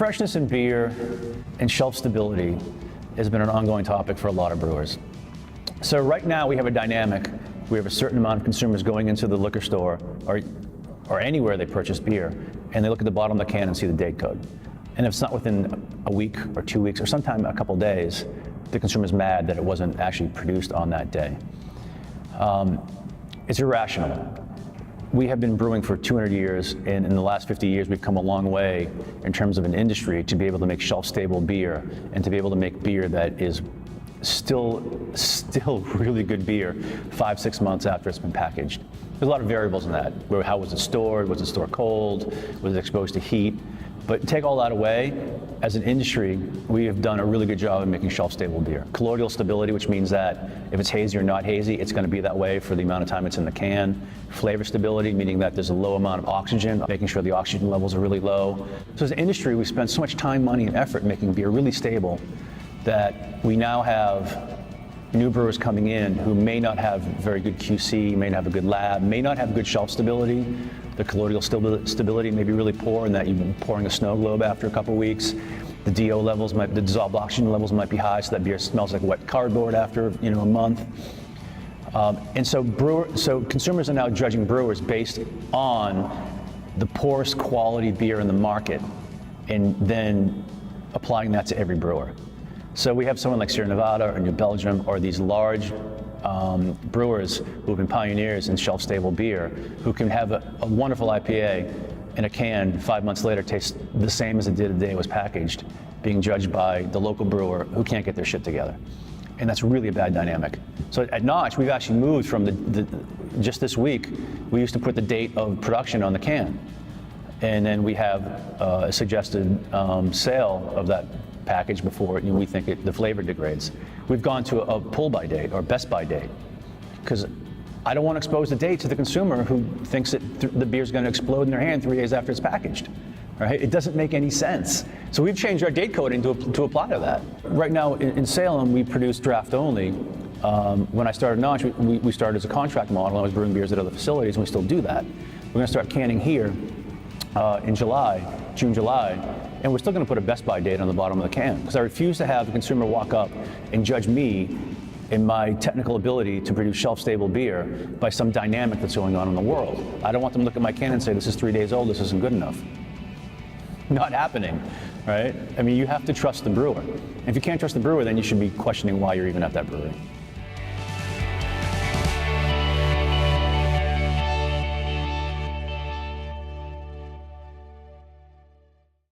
Freshness in beer and shelf stability has been an ongoing topic for a lot of brewers. So right now we have a dynamic. We have a certain amount of consumers going into the liquor store or anywhere they purchase beer, and they look at the bottom of the can and see the date code. And if it's not within a week or 2 weeks or sometime a couple days, the consumer's mad that it wasn't actually produced on that day. It's irrational. We have been brewing for 200 years, and in the last 50 years, we've come a long way in terms of an industry to be able to make shelf-stable beer and to be able to make beer that is still really good beer 5-6 months after it's been packaged. There's a lot of variables in that. How was it stored? Was it stored cold? Was it exposed to heat? But take all that away, as an industry, we have done a really good job of making shelf-stable beer. Colloidal stability, which means that if it's hazy or not hazy, it's going to be that way for the amount of time it's in the can. Flavor stability, meaning that there's a low amount of oxygen, making sure the oxygen levels are really low. So as an industry, we spent so much time, money, and effort making beer really stable that we now have new brewers coming in who may not have very good QC, may not have a good lab, may not have good shelf stability. The colloidal stability may be really poor in that you've been pouring a snow globe after a couple weeks. The DO levels, the dissolved oxygen levels might be high, so that beer smells like wet cardboard after a month. And so consumers are now judging brewers based on the poorest quality beer in the market and then applying that to every brewer. So we have someone like Sierra Nevada or New Belgium or these large brewers who have been pioneers in shelf-stable beer who can have a wonderful IPA in a can 5 months later taste the same as it did the day it was packaged, being judged by the local brewer who can't get their shit together. And that's really a bad dynamic. So at Notch, we've actually moved from just this week, we used to put the date of production on the can. And then we have a suggested sale of that package before we think the flavor degrades. We've gone to a pull by date or best by date because I don't want to expose the date to the consumer who thinks that the beer's going to explode in their hand 3 days after it's packaged. Right? It doesn't make any sense. So we've changed our date coding to apply to that. Right now in Salem, we produce draft only. When I started Notch, we started as a contract model. I was brewing beers at other facilities, and we still do that. We're going to start canning here in June, July, and we're still going to put a best by date on the bottom of the can because I refuse to have the consumer walk up and judge me in my technical ability to produce shelf-stable beer by some dynamic that's going on in the world. I don't want them to look at my can and say, this is 3 days old, this isn't good enough. Not happening, right? I mean, you have to trust the brewer. If you can't trust the brewer, then you should be questioning why you're even at that brewery.